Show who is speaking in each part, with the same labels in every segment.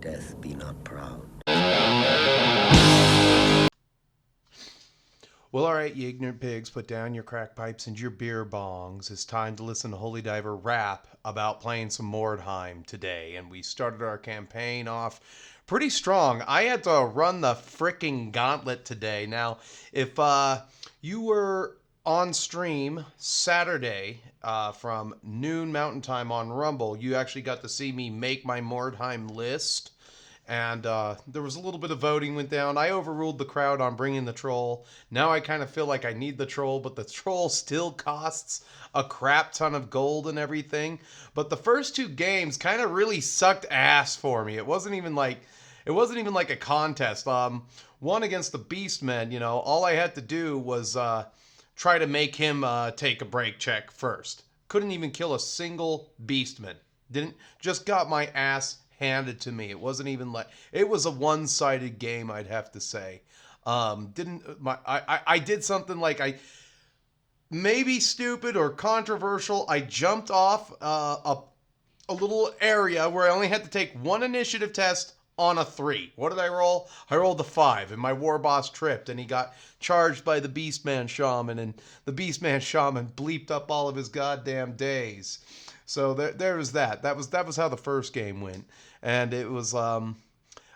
Speaker 1: Death be not proud.
Speaker 2: Well, all right, you ignorant pigs, put down your crack pipes and your beer bongs. It's time to listen to Holy Diver rap about playing some Mordheim today. And we started our campaign off pretty strong. I had to run the fricking gauntlet today. Now, if you were on stream Saturday from noon Mountain Time on Rumble, you actually got to see me make my Mordheim list. And there was a little bit of voting went down. I overruled the crowd on bringing the troll. Now I kind of feel like I need the troll, but the troll still costs a crap ton of gold and everything. But the first two games kind of really sucked ass for me. It wasn't even like a contest. One against the Beastmen, all I had to do was try to make him take a break check first. Couldn't even kill a single Beastman. Didn't just got my ass handed to me. It wasn't even like it was a one-sided game, I'd have to say. Didn't my I did something like I maybe stupid or controversial. I jumped off a little area where I only had to take one initiative test on a 3. What did I roll? I rolled a 5, and my war boss tripped, and he got charged by the Beastman Shaman, and the Beastman Shaman bleeped up all of his goddamn days. So there was that. That was how the first game went, and it was Oh,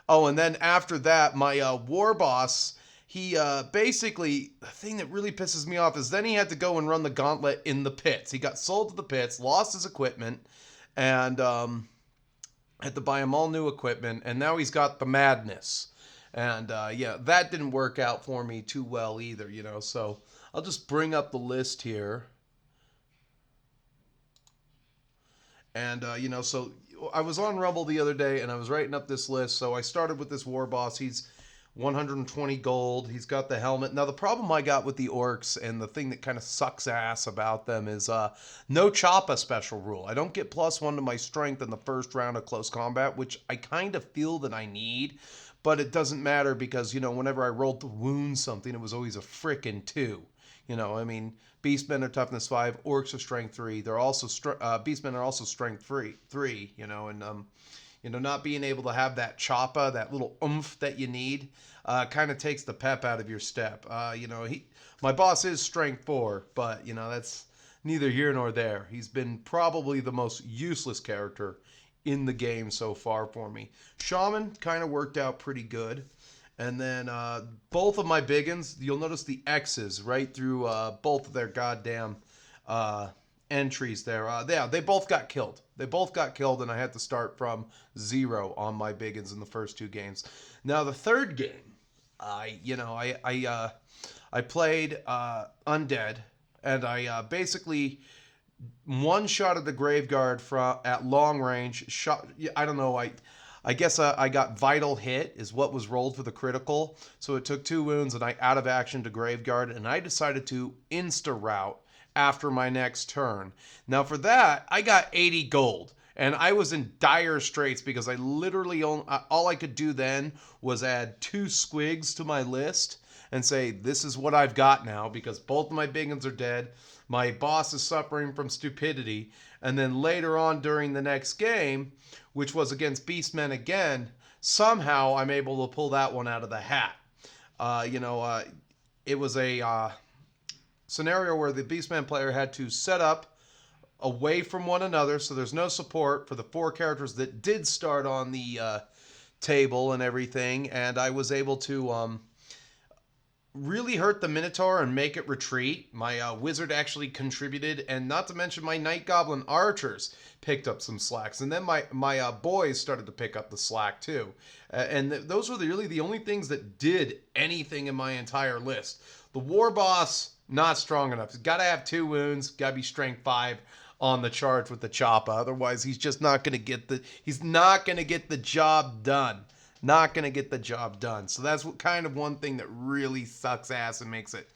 Speaker 2: and then after that, my war boss. He basically, the thing that really pisses me off is then he had to go and run the gauntlet in the pits. He got sold to the pits, lost his equipment, and had to buy him all new equipment, and now he's got the madness. And yeah, that didn't work out for me too well either, So I'll just bring up the list here. And, so I was on Rumble the other day and I was writing up this list. So I started with this war boss. He's 120 gold. He's got the helmet. Now, the problem I got with the orcs and the thing that kind of sucks ass about them is no Choppa special rule. I don't get +1 to my strength in the first round of close combat, which I kind of feel that I need. But it doesn't matter because, whenever I rolled to wound something, it was always a frickin' 2. Beastmen are toughness 5, orcs are strength 3. They're also beastmen are also strength 3. Not being able to have that choppa, that little oomph that you need, kind of takes the pep out of your step. My boss is strength 4, but that's neither here nor there. He's been probably the most useless character in the game so far for me. Shaman kind of worked out pretty good. And then both of my biggins, you'll notice the X's right through both of their goddamn entries there. They both got killed. They both got killed, and I had to start from 0 on my biggins in the first 2 games. Now the third game, I played Undead, and I basically one shot at the Graveguard at long range. Shot. I don't know. I guess I got vital hit is what was rolled for the critical. So it took 2 wounds and I out of action to Graveguard, and I decided to insta route after my next turn. Now for that, I got 80 gold. And I was in dire straits because I literally all I could do then was add 2 squigs to my list and say, this is what I've got now because both of my big ones are dead. My boss is suffering from stupidity. And then later on during the next game, which was against Beastmen again, somehow I'm able to pull that one out of the hat. It was a scenario where the Beastman player had to set up away from one another, so there's no support for the 4 characters that did start on the table and everything, and I was able to really hurt the Minotaur and make it retreat. My wizard actually contributed, and not to mention my Night Goblin archers picked up some slacks, and then my boys started to pick up the slack too. Those were really the only things that did anything in my entire list. The war boss, not strong enough. He's got to have 2 wounds, got to be strength 5 on the charge with the choppa. Otherwise, he's just not going to get the job done. Not going to get the job done. So that's kind of one thing that really sucks ass and makes it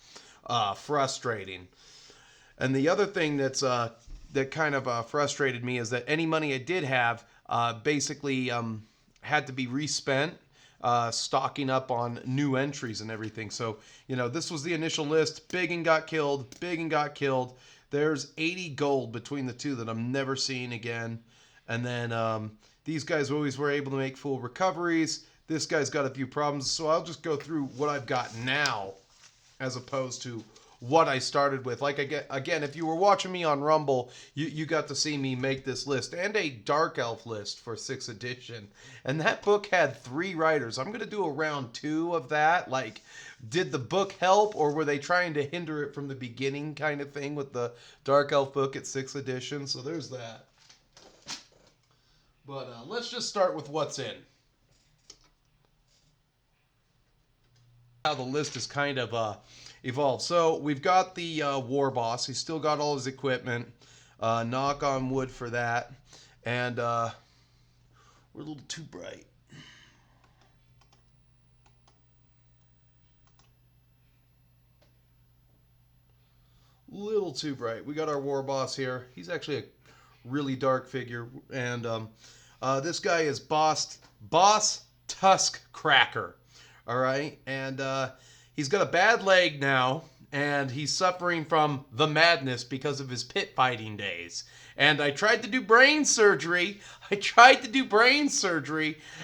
Speaker 2: frustrating. And the other thing that kind of frustrated me is that any money I did have basically had to be respent stocking up on new entries and everything. So, this was the initial list. Big and got killed. There's 80 gold between the two that I'm never seeing again. And then These guys always were able to make full recoveries. This guy's got a few problems, so I'll just go through what I've got now as opposed to what I started with. Like, again, if you were watching me on Rumble, you got to see me make this list and a Dark Elf list for 6th edition. And that book had 3 writers. I'm going to do a round 2 of that. Like, did the book help, or were they trying to hinder it from the beginning kind of thing with the Dark Elf book at 6th edition? So there's that. But let's just start with what's in. How the list is kind of evolved. So we've got the war boss. He's still got all his equipment. Knock on wood for that. And we're a little too bright. Little too bright. We got our war boss here. He's actually a really dark figure. And this guy is Boss Tusk Cracker. All right, and he's got a bad leg now, and he's suffering from the madness because of his pit fighting days. And I tried to do brain surgery.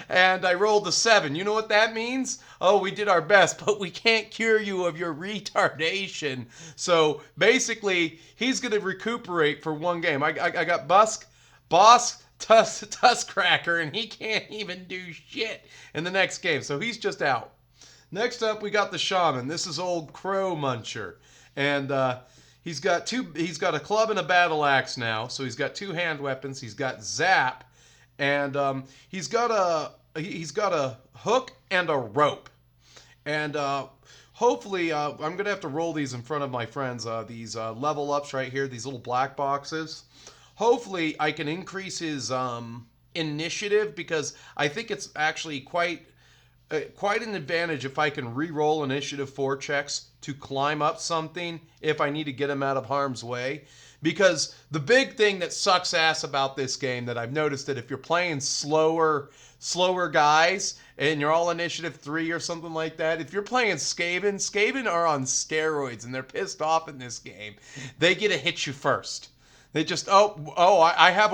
Speaker 2: And I rolled a 7. You know what that means? Oh, we did our best, but we can't cure you of your retardation. So basically, he's going to recuperate for 1 game. I got Boss Tusk Cracker, and he can't even do shit in the next game, so he's just out. Next up, we got the Shaman. This is old Crow Muncher, and he's got a club and a battle axe now, so he's got 2 hand weapons. He's got Zap, and he's got a hook and a rope, and hopefully I'm gonna have to roll these in front of my friends. These level ups right here, these little black boxes. Hopefully, I can increase his initiative, because I think it's actually quite an advantage if I can re-roll initiative 4 checks to climb up something if I need to get him out of harm's way. Because the big thing that sucks ass about this game that I've noticed, that if you're playing slower guys and you're all initiative 3 or something like that, if you're playing Skaven are on steroids and they're pissed off in this game. They get to hit you first. They just, I have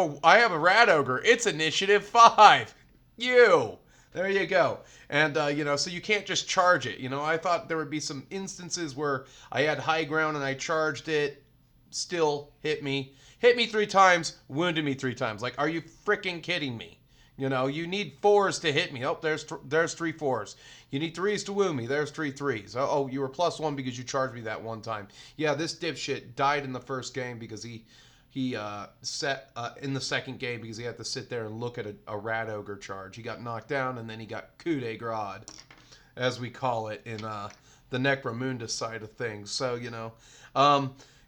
Speaker 2: a rat ogre. It's initiative 5. There you go. And, so you can't just charge it. I thought there would be some instances where I had high ground and I charged it, still hit me 3 times, wounded me 3 times. Like, are you freaking kidding me? You need 4s to hit me. Oh, there's 3 4s. You need 3s to wound me. There's 3 3s. Oh, you were +1 because you charged me that 1 time. Yeah, this dipshit died in the first game because he set in the second game because he had to sit there and look at a rat ogre charge. He got knocked down, and then he got coup de grace, as we call it in the Necromunda side of things. So,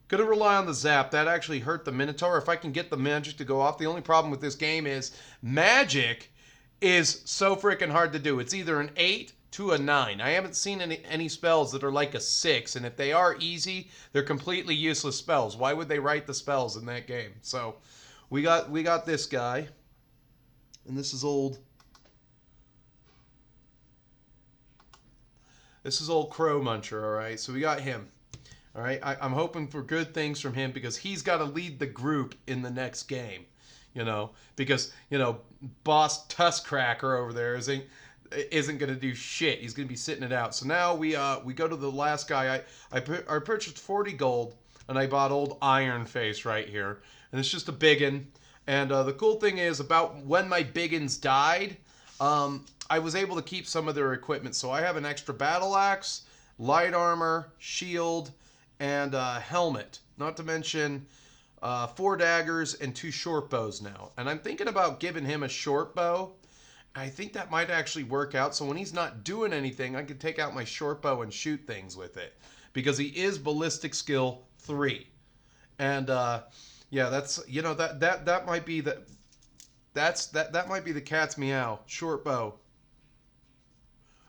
Speaker 2: gonna rely on the Zap. That actually hurt the Minotaur. If I can get the magic to go off. The only problem with this game is magic is so freaking hard to do. It's either an 8 to a 9. I haven't seen any spells that are like a 6, and if they are easy, they're completely useless spells. Why would they write the spells in that game? So we got this guy, and this is old Crow Muncher. All right, so we got him. All right, I'm hoping for good things from him, because he's got to lead the group in the next game. Because Boss Tusk Cracker over there isn't going to do shit. He's going to be sitting it out. So now we go to the last guy. I purchased 40 gold, and I bought old Iron Face right here. And it's just a biggin. And the cool thing is, about when my biggins died, I was able to keep some of their equipment. So I have an extra battle axe, light armor, shield, and helmet. Not to mention 4 daggers and 2 short bows now. And I'm thinking about giving him a short bow. I think that might actually work out. So when he's not doing anything, I can take out my short bow and shoot things with it, because he is ballistic skill 3. And yeah, that's that might be that might be the cat's meow. Short bow.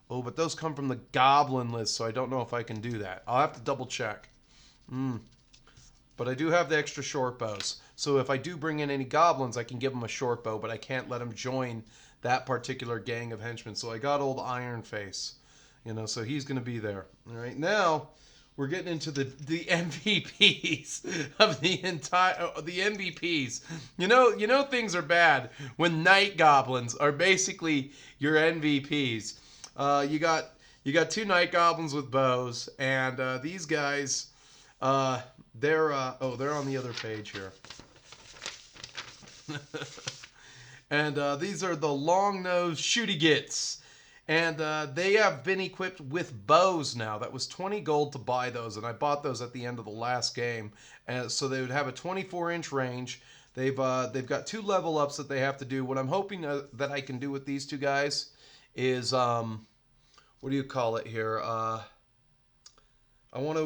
Speaker 2: Oh, but those come from the goblin list, so I don't know if I can do that. I'll have to double check. But I do have the extra short bows. So if I do bring in any goblins, I can give them a short bow, but I can't let them join that particular gang of henchmen. So I got old Iron Face, so he's going to be there. All right, now we're getting into the MVPs of the MVPs. You know things are bad when night goblins are basically your MVPs. You got two night goblins with bows, and these guys, they're they're on the other page here. And these are the long-nosed shooty-gits. And they have been equipped with bows now. That was 20 gold to buy those, and I bought those at the end of the last game. And so they would have a 24-inch range. They've got 2 level ups that they have to do. What I'm hoping that I can do with these two guys is what do you call it here? I want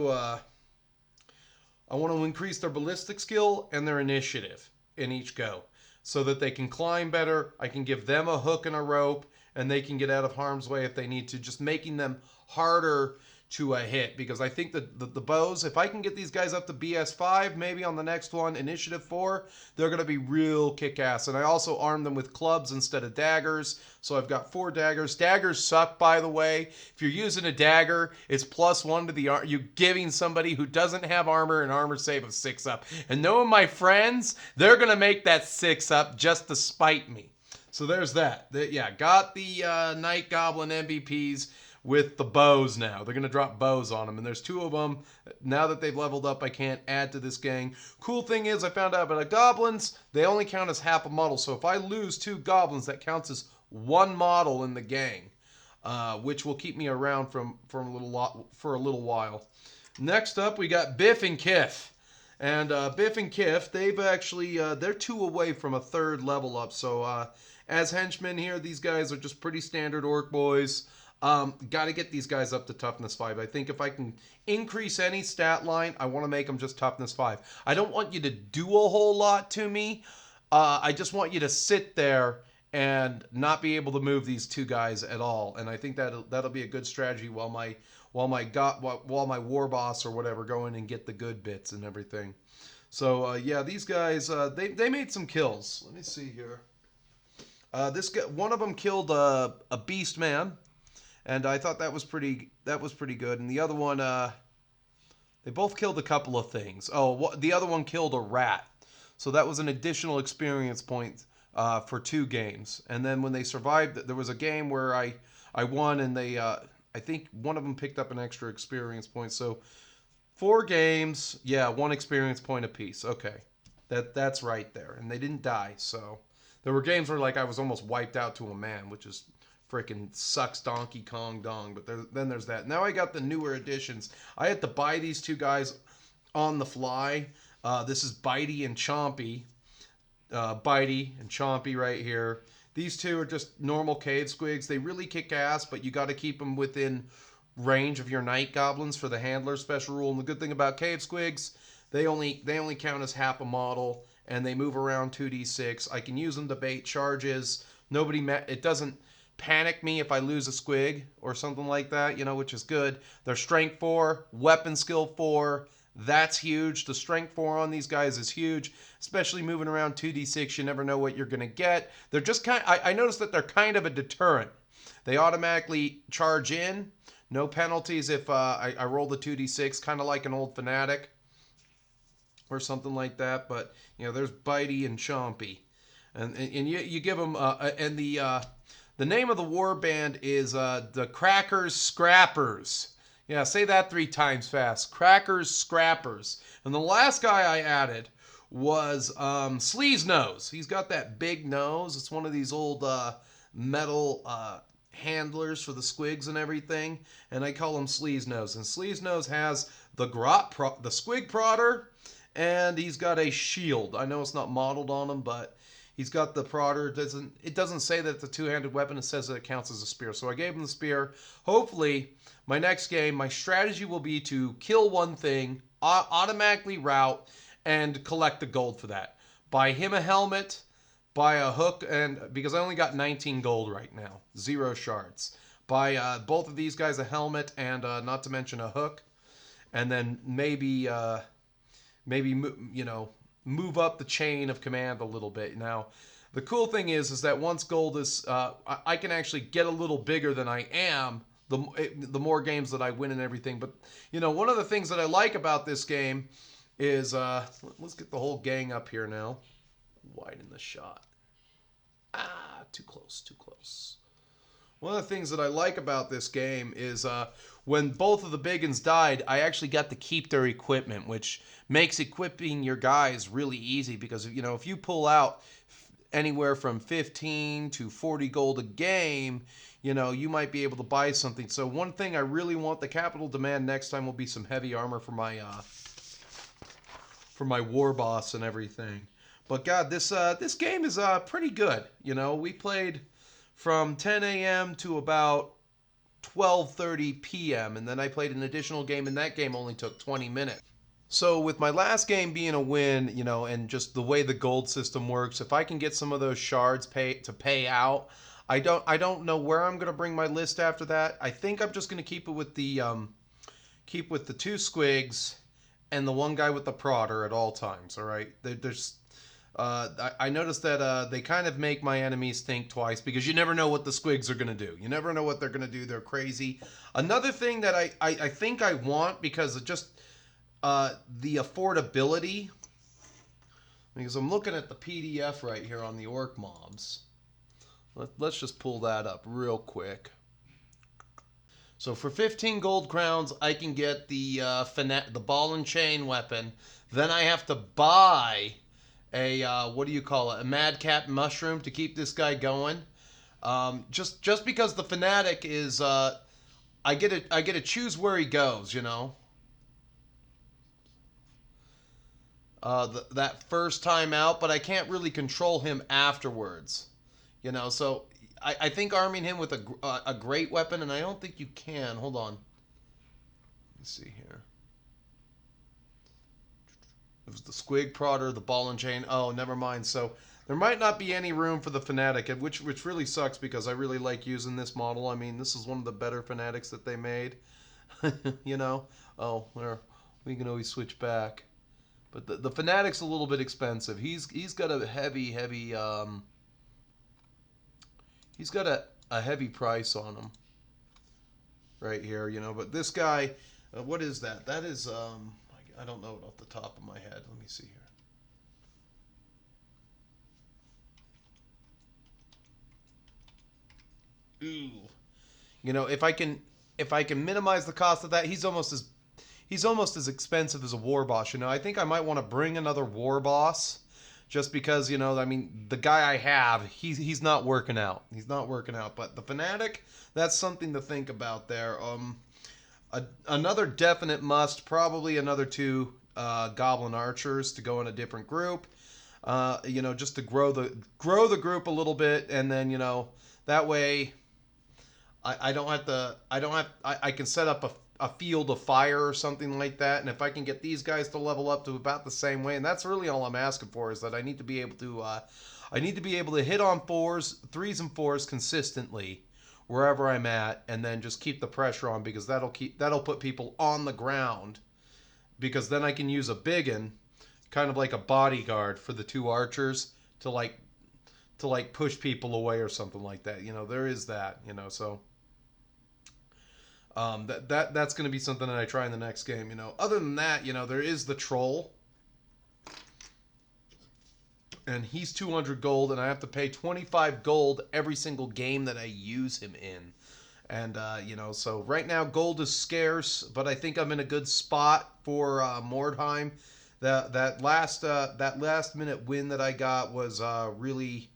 Speaker 2: to increase their ballistic skill and their initiative in each go, so that they can climb better. I can give them a hook and a rope, and they can get out of harm's way if they need to, just making them harder to hit. Because I think that the bows, if I can get these guys up to BS5, maybe on the next one, Initiative 4, they're going to be real kick-ass. And I also arm them with clubs instead of daggers, so I've got 4 daggers. Daggers suck, by the way. If you're using a dagger, it's +1 to the armor. You're giving somebody who doesn't have armor an armor save of 6 up. And knowing my friends, they're going to make that 6 up just to spite me. So there's that. Yeah, got the Night Goblin MVPs with the bows now. They're going to drop bows on them, and there's 2 of them. Now that they've leveled up, I can't add to this gang. Cool thing is, I found out about the goblins, they only count as half a model. So if I lose 2 goblins, that counts as 1 model in the gang, which will keep me around for a little while. Next up, we got Biff and Kiff. And Biff and Kiff, they've actually, they're 2 away from a 3rd level up. So as henchmen here, these guys are just pretty standard orc boys. Got to get these guys up to toughness 5. I think if I can increase any stat line, I want to make them just toughness 5. I don't want you to do a whole lot to me. I just want you to sit there and not be able to move these 2 guys at all. And I think that'll be a good strategy while my war boss or whatever go in and get the good bits and everything. So yeah, these guys they made some kills. Let me see here. This guy, one of them killed a beast man, and I thought that was pretty good. And the other one, they both killed a couple of things. Oh, the other one killed a rat, so that was an additional experience point for 2 games. And then when they survived, there was a game where I won, and they I think one of them picked up an extra experience point. So 4 games, yeah, 1 experience point apiece. Okay, that's right there, and they didn't die. So there were games where like I was almost wiped out to a man, which is freaking sucks Donkey Kong dong. But then there's that. Now I got the newer additions. I had to buy these 2 guys on the fly. This is Bitey and Chompy. Bitey and Chompy right here. These 2 are just normal cave squigs. They really kick ass, but you got to keep them within range of your night goblins for the handler special rule. And the good thing about cave squigs, they only count as half a model, and they move around 2d6. I can use them to bait charges. It doesn't panic me if I lose a squig or something like that, which is good. They're strength 4, weapon skill 4. That's huge. The strength 4 on these guys is huge, especially moving around 2d6. You never know what you're going to get. They're just I noticed that they're kind of a deterrent. They automatically charge in. No penalties if I roll the 2d6, kind of like an old fanatic or something like that. But, there's Bitey and Chompy. And you give them, and the name of the war band is the Crackers Scrappers. Yeah, say that 3 times fast. Crackers Scrappers. And the last guy I added was Sleaze Nose. He's got that big nose. It's one of these old metal handlers for the squigs and everything. And I call him Sleaze Nose. And Sleaze Nose has the squig prodder, and he's got a shield. I know it's not modeled on him, but he's got the prodder. It doesn't say that it's a 2-handed weapon. It says that it counts as a spear. So I gave him the spear. Hopefully, my next game, my strategy will be to kill one thing, automatically route, and collect the gold for that. Buy him a helmet, buy a hook, and because I only got 19 gold right now, 0 shards. Buy both of these guys a helmet and not to mention a hook, and then maybe move up the chain of command a little bit. Now, the cool thing is that once gold is, I can actually get a little bigger than I am the more games that I win and everything. But one of the things that I like about this game is let's get the whole gang up here now. Widen the shot. Too close, too close. One of the things that I like about this game is when both of the big uns died, I actually got to keep their equipment, which makes equipping your guys really easy because, if you pull out anywhere from 15 to 40 gold a game, you might be able to buy something. So one thing I really want the capital demand next time will be some heavy armor for my war boss and everything. But God, this game is pretty good. We played from 10 a.m. to about 12:30 p.m. and then I played an additional game, and that game only took 20 minutes. So with my last game being a win, and just the way the gold system works, if I can get some of those shards to pay out, I don't know where I'm gonna bring my list after that. I think I'm just gonna keep it with the two squigs and the one guy with the prodder at all times. All right, I noticed that they kind of make my enemies think twice because you never know what the squigs are gonna do. You never know what they're gonna do. They're crazy. Another thing that I think I want because of just the affordability, because I'm looking at the PDF right here on the orc mobs. Let's just pull that up real quick. So for 15 gold crowns, I can get the ball and chain weapon. Then I have to buy a what do you call it? A madcap mushroom to keep this guy going. Just because the fanatic is, I get to choose where he goes. That first time out, but I can't really control him afterwards. So I think arming him with a great weapon, and I don't think you can. Hold on. Let's see here. It was the squig prodder, the ball and chain. Oh, never mind. So there might not be any room for the fanatic, which really sucks because I really like using this model. I mean, this is one of the better fanatics that they made. Oh, we can always switch back. But the fanatic's a little bit expensive. He's got a heavy he's got a heavy price on him right here, But this guy, what is that? That is I don't know it off the top of my head. Let me see here. Ooh. If I can minimize the cost of that, he's almost as expensive as a war boss. I think I might want to bring another war boss just because, I mean, the guy I have, he's not working out. He's not working out. But the fanatic, that's something to think about there. Another definite must, probably another 2 goblin archers to go in a different group. Just to grow the group a little bit, and then that way I can set up a field of fire or something like that, and if I can get these guys to level up to about the same way, and that's really all I'm asking for, is that I need to be able to hit on 3s and 4s consistently wherever I'm at, and then just keep the pressure on, because that'll put people on the ground, because then I can use a biggin, kind of like a bodyguard for the 2 archers to push people away or something like that. There is that. So that's going to be something that I try in the next game. Other than that, there is the troll, and he's 200 gold, and I have to pay 25 gold every single game that I use him in. And so right now gold is scarce, but I think I'm in a good spot for Mordheim. That last minute win that I got was really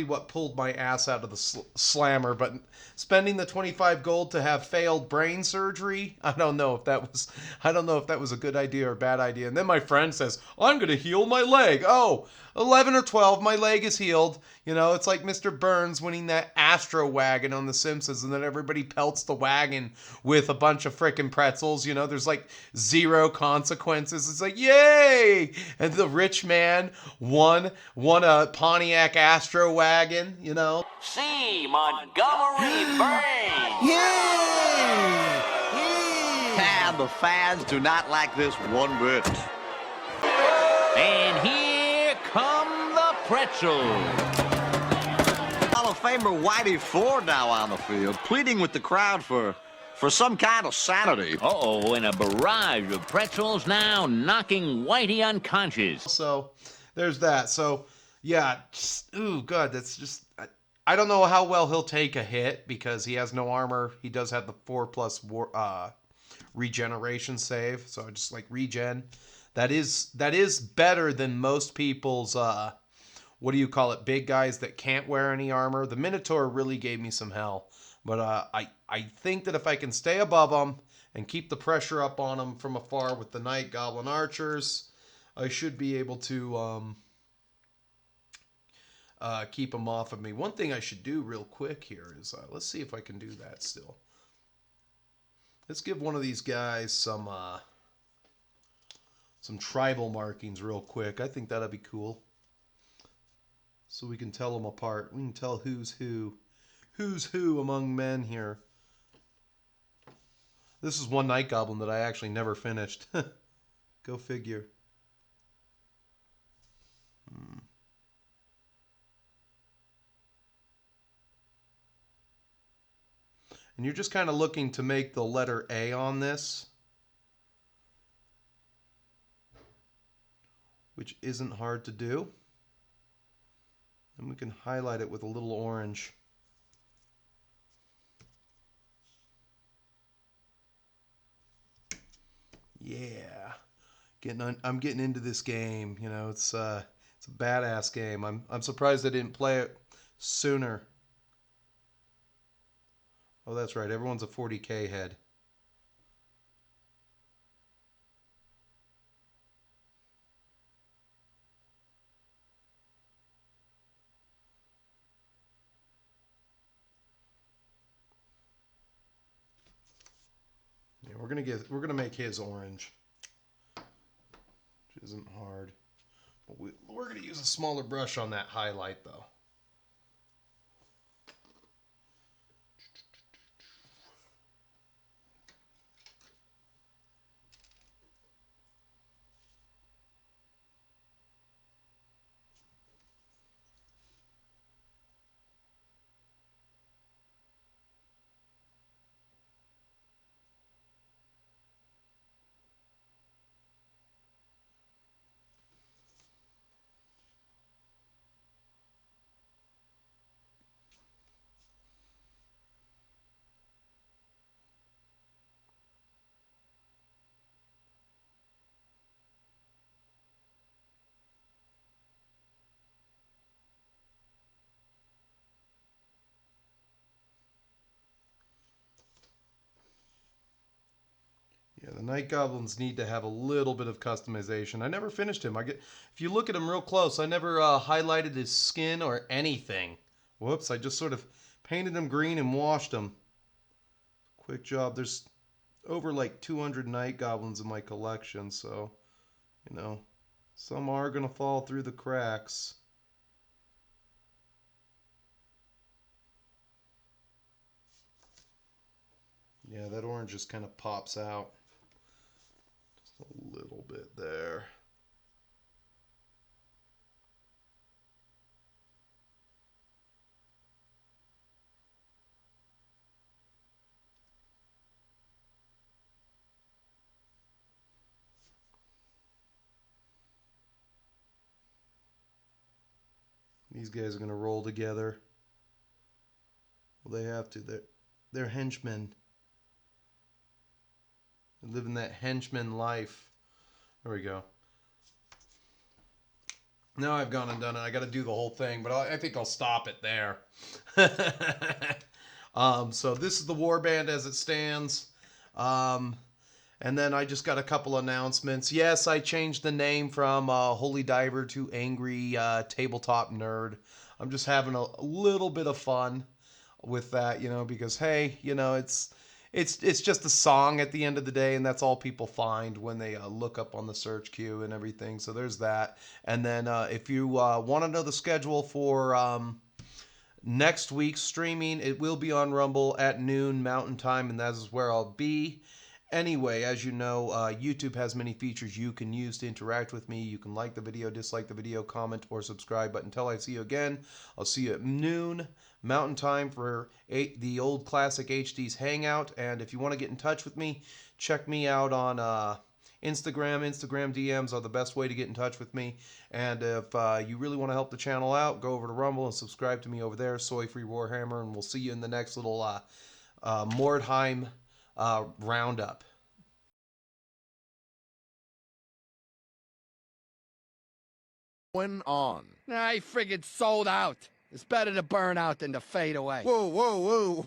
Speaker 2: what pulled my ass out of the slammer. But spending the 25 gold to have failed brain surgery, I don't know if that was a good idea or a bad idea. And then my friend says, I'm going to heal my leg. Oh, 11 or 12, my leg is healed. It's like Mr. Burns winning that Astro wagon on The Simpsons, and then everybody pelts the wagon with a bunch of frickin' pretzels. There's like 0 consequences. It's like, yay! And the rich man won a Pontiac Astro wagon,
Speaker 1: See, Montgomery Burns!
Speaker 3: Yeah! Yeah! And the fans do not like this one bit.
Speaker 1: And here come the pretzels.
Speaker 3: All of of Famer Whitey Ford now on the field, pleading with the crowd for some kind of sanity.
Speaker 1: Uh-oh, and a barrage of pretzels now knocking Whitey unconscious.
Speaker 2: So there's that. So yeah, ooh, God, that's just. I don't know how well he'll take a hit because he has no armor. He does have the 4+ regeneration save, so I just like regen. That is better than most people's what do you call it? Big guys that can't wear any armor. The Minotaur really gave me some hell, but I think that if I can stay above them and keep the pressure up on them from afar with the Night Goblin archers, I should be able to keep them off of me. One thing I should do real quick here is let's see if I can do that still. Let's give one of these guys some tribal markings real quick. I think that'd be cool. So we can tell them apart. We can tell who's who among men here. This is one Night Goblin that I actually never finished. Go figure. And you're just kind of looking to make the letter A on this, which isn't hard to do. And we can highlight it with a little orange. Yeah, I'm getting into this game. You know, it's a badass game. I'm surprised I didn't play it sooner. Oh, that's right. Everyone's a 40K head. Yeah, we're gonna make his orange, which isn't hard. But we're gonna use a smaller brush on that highlight though. Yeah, the Night Goblins need to have a little bit of customization. I never finished him. If you look at him real close, I never highlighted his skin or anything. Whoops, I just sort of painted him green and washed him. Quick job. There's over like 200 Night Goblins in my collection, so, you know, some are going to fall through the cracks. Yeah, that orange just kind of pops out. Just a little bit there. These guys are going to roll together. Well, they have to. They're henchmen. They're living that henchman life. There we go. Now I've gone and done it. I got to do the whole thing, but I think I'll stop it there. So this is the warband as it stands. And then I just got a couple announcements. Yes, I changed the name from Holy Diver to Angry Tabletop Nerd. I'm just having a little bit of fun with that, you know, because hey, you know, it's just a song at the end of the day, and that's all people find when they look up on the search queue and everything. So there's that. And then if you want to know the schedule for next week's streaming, it will be on Rumble at noon Mountain Time, and that is where I'll be. Anyway, as you know, YouTube has many features you can use to interact with me. You can like the video, dislike the video, comment, or subscribe. But until I see you again, I'll see you at noon Mountain Time for the old classic HD's Hangout. And if you want to get in touch with me, check me out on Instagram. Instagram DMs are the best way to get in touch with me. And if you really want to help the channel out, go over to Rumble and subscribe to me over there, Soy Free Warhammer, and we'll see you in the next little Mordheim Roundup.
Speaker 4: On.
Speaker 5: I friggin' sold out. It's better to burn out than to fade away.
Speaker 4: Whoa, whoa, whoa.